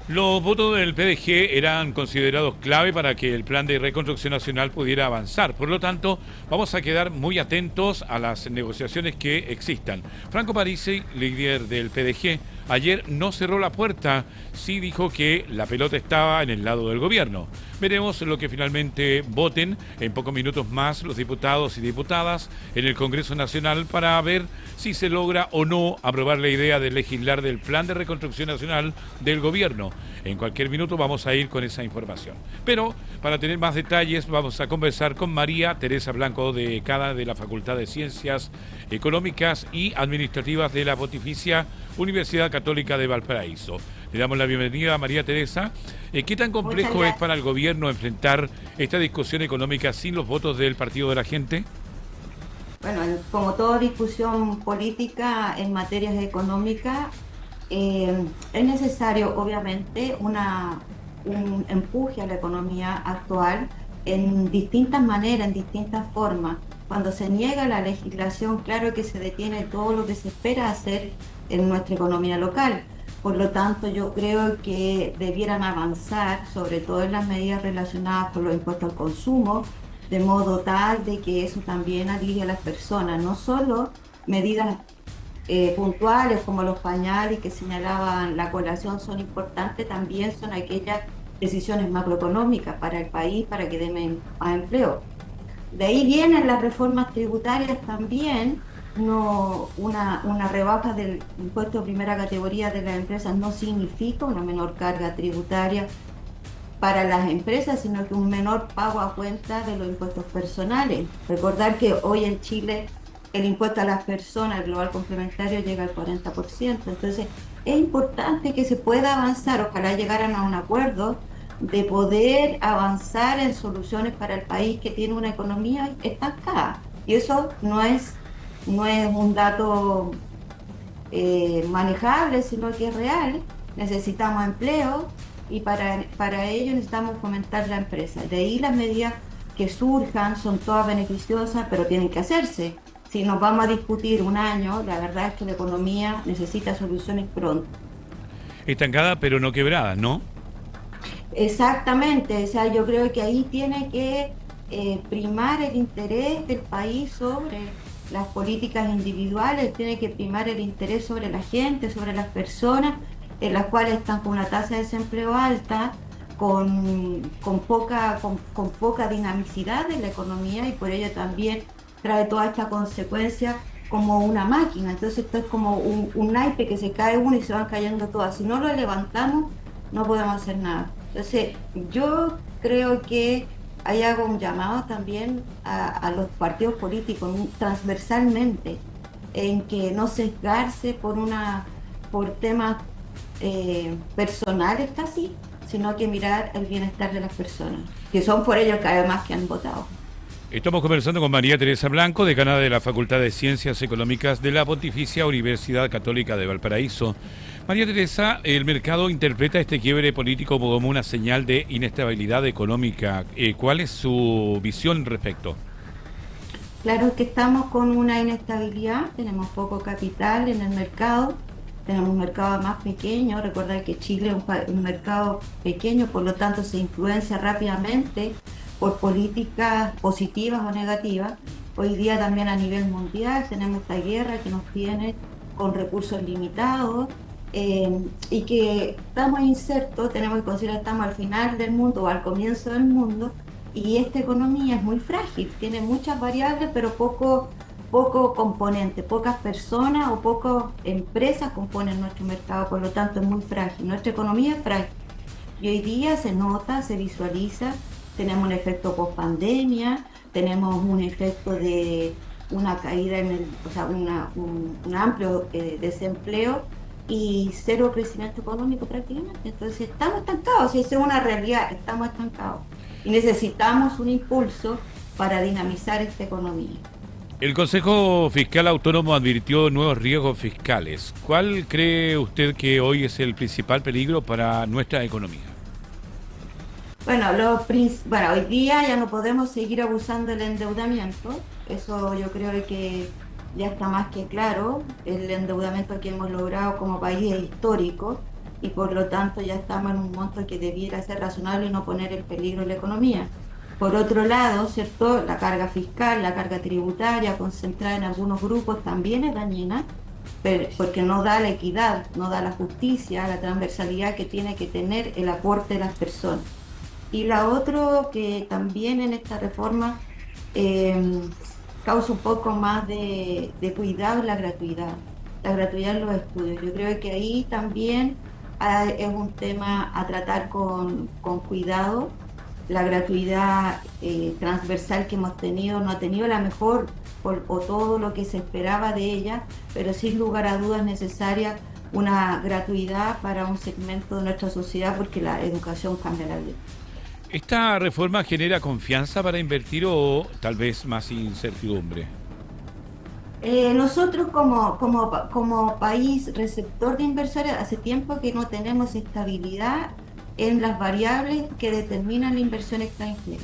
Los votos del PDG eran considerados clave para que el plan de reconstrucción nacional pudiera avanzar. Por lo tanto, vamos a quedar muy atentos a las negociaciones que existan. Franco Parisi, líder del PDG, ayer no cerró la puerta, sí dijo que la pelota estaba en el lado del gobierno. Veremos lo que finalmente voten en pocos minutos más los diputados y diputadas en el Congreso Nacional para ver si se logra o no aprobar la idea de legislar del plan de reconstrucción nacional del gobierno. En cualquier minuto vamos a ir con esa información. Pero para tener más detalles vamos a conversar con María Teresa Blanco, decana de la Facultad de Ciencias Económicas y Administrativas de la Pontificia Universidad Católica de Valparaíso. Le damos la bienvenida a María Teresa. ¿Qué tan Muchas complejo es gracias. para el gobierno enfrentar esta discusión económica sin los votos del Partido de la Gente? Bueno, como toda discusión política en materias económicas, es necesario, obviamente, un empuje a la economía actual en distintas maneras, en distintas formas. Cuando se niega la legislación, claro que se detiene todo lo que se espera hacer en nuestra economía local. Por lo tanto, yo creo que debieran avanzar, sobre todo en las medidas relacionadas con los impuestos al consumo, de modo tal de que eso también alivie a las personas, no solo medidas puntuales como los pañales que señalaban la colación son importantes, también son aquellas decisiones macroeconómicas para el país para que den más empleo. De ahí vienen las reformas tributarias también. No, una rebaja del impuesto de primera categoría de las empresas no significa una menor carga tributaria para las empresas, sino que un menor pago a cuenta de los impuestos personales. Recordar que hoy en Chile el impuesto a las personas, el global complementario, llega al 40%. Entonces, es importante que se pueda avanzar, ojalá llegaran a un acuerdo de poder avanzar en soluciones para el país que tiene una economía estancada. Y eso no es un dato manejable, sino que es real. Necesitamos empleo y para ello necesitamos fomentar la empresa. De ahí las medidas que surjan son todas beneficiosas, pero tienen que hacerse. Si nos vamos a discutir un año, la verdad es que la economía necesita soluciones pronto. Estancada pero no quebrada, ¿no? Exactamente, o sea, yo creo que ahí tiene que primar el interés del país sobre las políticas individuales, tiene que primar el interés sobre la gente, sobre las personas, en las cuales están con una tasa de desempleo alta, con poca dinamicidad de la economía y por ello también trae toda esta consecuencia como una máquina. Entonces esto es como un naipe que se cae uno y se van cayendo todas. Si no lo levantamos, no podemos hacer nada. Entonces yo creo que ahí hago un llamado también a los partidos políticos transversalmente en que no sesgarse por temas personales casi, sino que mirar el bienestar de las personas, que son por ellos que además que han votado. Estamos conversando con María Teresa Blanco, decana de la Facultad de Ciencias Económicas de la Pontificia Universidad Católica de Valparaíso. María Teresa, el mercado interpreta este quiebre político como una señal de inestabilidad económica. ¿Cuál es su visión al respecto? Claro que estamos con una inestabilidad, tenemos poco capital en el mercado, tenemos un mercado más pequeño, recordar que Chile es un mercado pequeño, por lo tanto se influencia rápidamente por políticas positivas o negativas. Hoy día también a nivel mundial tenemos esta guerra que nos tiene con recursos limitados y que estamos insertos, tenemos que considerar que estamos al final del mundo o al comienzo del mundo y esta economía es muy frágil, tiene muchas variables pero poco componente, pocas personas o pocas empresas componen nuestro mercado, por lo tanto es muy frágil, nuestra economía es frágil y hoy día se nota, se visualiza, tenemos un efecto post pandemia, tenemos un efecto de una caída o sea, un amplio desempleo y cero crecimiento económico prácticamente. Entonces estamos estancados, y esa es una realidad, estamos estancados. Y necesitamos un impulso para dinamizar esta economía. El Consejo Fiscal Autónomo advirtió nuevos riesgos fiscales. ¿Cuál cree usted que hoy es el principal peligro para nuestra economía? Bueno, hoy día ya no podemos seguir abusando del endeudamiento. Eso yo creo que ya está más que claro. El endeudamiento que hemos logrado como país es histórico y por lo tanto ya estamos en un monto que debiera ser razonable y no poner en peligro la economía. Por otro lado, ¿cierto? La carga fiscal, la carga tributaria concentrada en algunos grupos también es dañina, porque no da la equidad, no da la justicia, la transversalidad que tiene que tener el aporte de las personas. Y la otra que también en esta reforma eh, causa un poco más de cuidado es la gratuidad en los estudios. Yo creo que ahí también es un tema a tratar con cuidado. La gratuidad transversal que hemos tenido no ha tenido la mejor o todo lo que se esperaba de ella, pero sin lugar a dudas necesaria una gratuidad para un segmento de nuestra sociedad porque la educación cambia la vida. ¿Esta reforma genera confianza para invertir o tal vez más incertidumbre? Nosotros como país receptor de inversores hace tiempo que no tenemos estabilidad en las variables que determinan la inversión extranjera.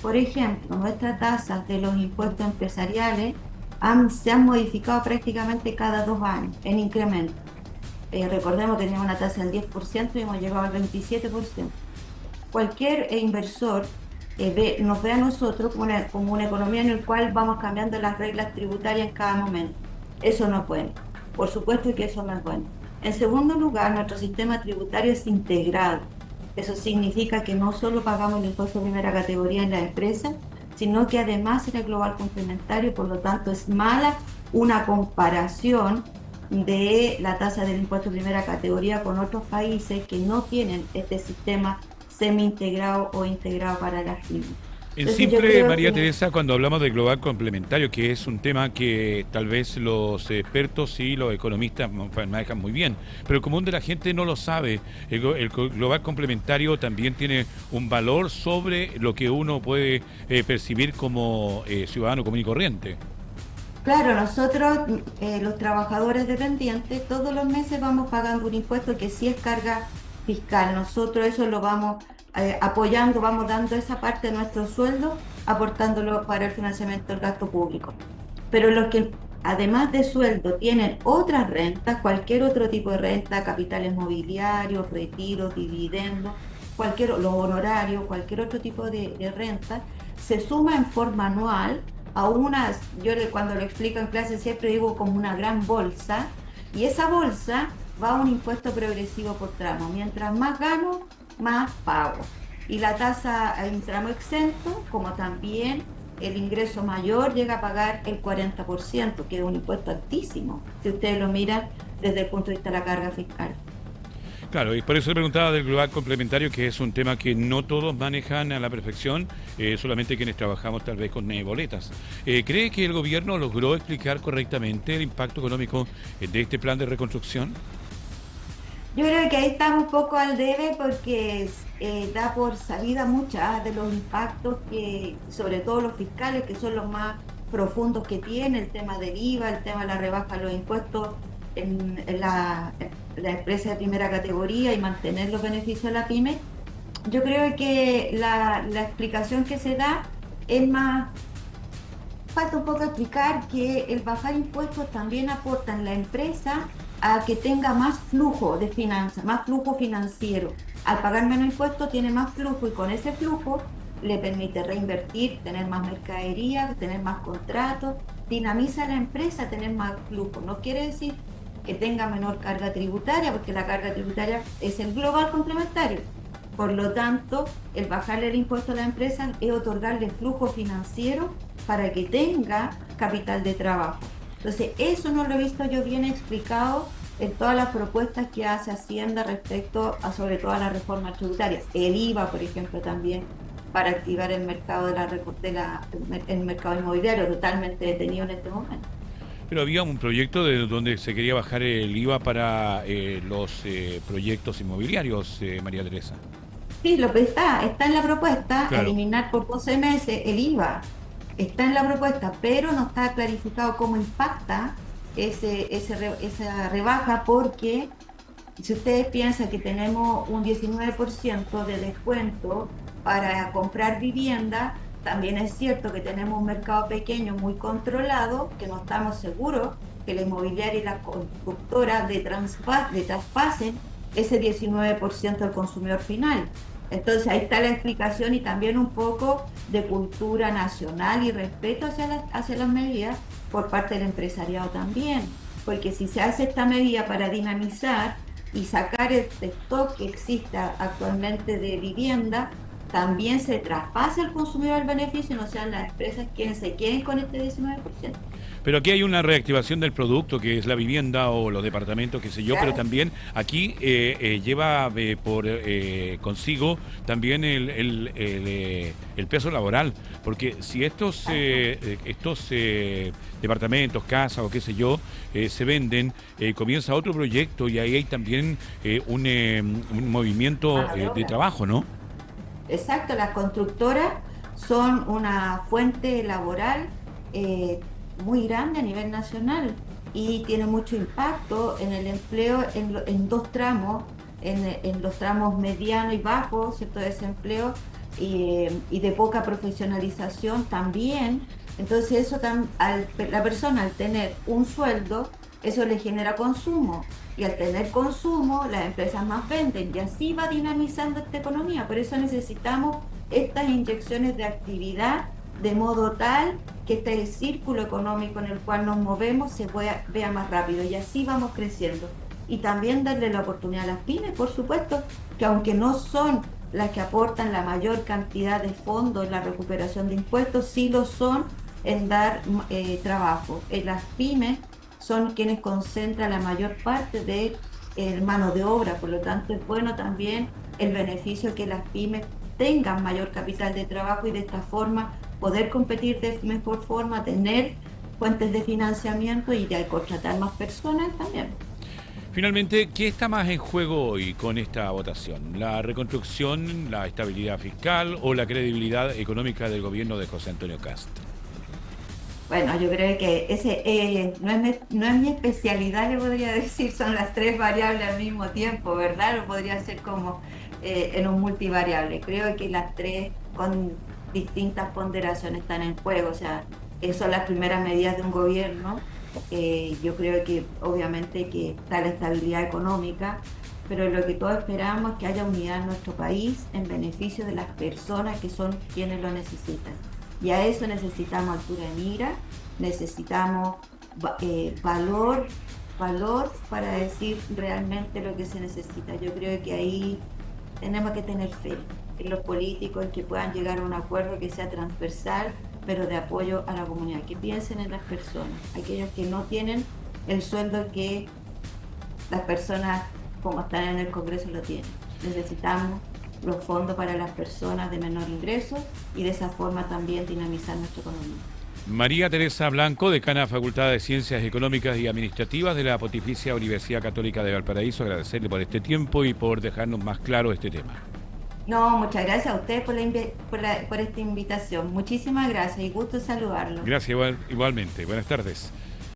Por ejemplo, nuestras tasas de los impuestos empresariales se han modificado prácticamente cada 2 años en incremento. Recordemos que teníamos una tasa del 10% y hemos llegado al 27%. Cualquier inversor nos ve a nosotros como una economía en la cual vamos cambiando las reglas tributarias en cada momento. Eso no es bueno. Por supuesto que eso no es bueno. En segundo lugar, nuestro sistema tributario es integrado. Eso significa que no solo pagamos el impuesto de primera categoría en las empresas, sino que además en el global complementario, por lo tanto es mala una comparación de la tasa del impuesto de primera categoría con otros países que no tienen este sistema semi-integrado o integrado para las pymes. En simple, María Teresa, cuando hablamos de global complementario, que es un tema que tal vez los expertos y los economistas manejan muy bien, pero el común de la gente no lo sabe. El global complementario también tiene un valor sobre lo que uno puede percibir como ciudadano común y corriente. Claro, nosotros, los trabajadores dependientes, todos los meses vamos pagando un impuesto que sí es carga fiscal. Nosotros eso lo vamos apoyando, vamos dando esa parte de nuestro sueldo, aportándolo para el financiamiento del gasto público. Pero los que además de sueldo tienen otras rentas, cualquier otro tipo de renta, capitales mobiliarios, retiros, dividendos, los honorarios, cualquier otro tipo de renta, se suma en forma anual a yo cuando lo explico en clase siempre digo como una gran bolsa, y esa bolsa va a un impuesto progresivo por tramo. Mientras más gano, más pago. Y la tasa en tramo exento, como también el ingreso mayor llega a pagar el 40%, que es un impuesto altísimo, si ustedes lo miran desde el punto de vista de la carga fiscal. Claro, y por eso le preguntaba del global complementario, que es un tema que no todos manejan a la perfección, solamente quienes trabajamos tal vez con boletas. ¿Cree que el gobierno logró explicar correctamente el impacto económico de este plan de reconstrucción? Yo creo que ahí estamos un poco al debe porque da por salida muchas de los impactos que, sobre todo los fiscales, que son los más profundos que tiene, el tema del IVA, el tema de la rebaja de los impuestos en la empresa de primera categoría y mantener los beneficios de la pyme. Yo creo que la explicación que se da es más, falta un poco explicar que el bajar impuestos también aporta en la empresa a que tenga más flujo de finanzas, más flujo financiero. Al pagar menos impuestos tiene más flujo y con ese flujo le permite reinvertir, tener más mercadería, tener más contratos, dinamiza la empresa a tener más flujo. No quiere decir que tenga menor carga tributaria, porque la carga tributaria es el global complementario. Por lo tanto, el bajarle el impuesto a la empresa es otorgarle flujo financiero para que tenga capital de trabajo. Entonces, eso no lo he visto yo bien explicado en todas las propuestas que hace Hacienda respecto a sobre todo a la reforma tributaria. El IVA, por ejemplo, también para activar el mercado el mercado inmobiliario, totalmente detenido en este momento. Pero había un proyecto donde se quería bajar el IVA para los proyectos inmobiliarios, María Teresa. Sí, está en la propuesta, claro. Eliminar por 12 meses el IVA. Está en la propuesta, pero no está clarificado cómo impacta esa rebaja, porque si ustedes piensan que tenemos un 19% de descuento para comprar vivienda, también es cierto que tenemos un mercado pequeño muy controlado, que no estamos seguros que la inmobiliaria y las constructoras traspasen ese 19% al consumidor final. Entonces ahí está la explicación y también un poco de cultura nacional y respeto hacia las medidas por parte del empresariado también, porque si se hace esta medida para dinamizar y sacar este stock que exista actualmente de vivienda, también se traspasa al consumidor el beneficio, no sean las empresas quienes se queden con este 19%. Pero aquí hay una reactivación del producto, que es la vivienda o los departamentos, qué sé yo, pero Claro. también aquí lleva consigo también el peso laboral, porque si estos departamentos, casas o qué sé yo, se venden, comienza otro proyecto y ahí hay también un movimiento Mano de de obra. trabajo, ¿no? Exacto, las constructoras son una fuente laboral eh, muy grande a nivel nacional y tiene mucho impacto en el empleo en dos tramos, en los tramos mediano y bajo, ¿cierto? De desempleo y de poca profesionalización también. Entonces eso la persona al tener un sueldo, eso le genera consumo. Y al tener consumo, las empresas más venden y así va dinamizando esta economía. Por eso necesitamos estas inyecciones de actividad de modo tal que este círculo económico en el cual nos movemos vea más rápido y así vamos creciendo. Y también darle la oportunidad a las pymes, por supuesto, que aunque no son las que aportan la mayor cantidad de fondos en la recuperación de impuestos, sí lo son en dar trabajo. Las pymes son quienes concentran la mayor parte de mano de obra, por lo tanto es bueno también el beneficio que las pymes tengan mayor capital de trabajo y de esta forma poder competir de mejor forma, tener fuentes de financiamiento y de contratar más personas también. Finalmente, ¿qué está más en juego hoy con esta votación? ¿La reconstrucción, la estabilidad fiscal o la credibilidad económica del gobierno de José Antonio Kast? Bueno, yo creo que ese no es mi especialidad, le podría decir, son las tres variables al mismo tiempo, ¿verdad? Lo podría ser como en un multivariable. Creo que las tres con distintas ponderaciones están en juego, o sea, son las primeras medidas de un gobierno. Yo creo que obviamente que está la estabilidad económica, pero lo que todos esperamos es que haya unidad en nuestro país en beneficio de las personas que son quienes lo necesitan. Y a eso necesitamos altura de mira, necesitamos valor para decir realmente lo que se necesita. Yo creo que ahí tenemos que tener fe en los políticos, en que puedan llegar a un acuerdo que sea transversal, pero de apoyo a la comunidad, que piensen en las personas, aquellos que no tienen el sueldo que las personas como están en el Congreso lo tienen. Necesitamos los fondos para las personas de menor ingreso y de esa forma también dinamizar nuestra economía. María Teresa Blanco, decana de Facultad de Ciencias Económicas y Administrativas de la Pontificia Universidad Católica de Valparaíso, agradecerle por este tiempo y por dejarnos más claro este tema. No, muchas gracias a ustedes por esta invitación. Muchísimas gracias y gusto saludarlos. Gracias igualmente. Buenas tardes.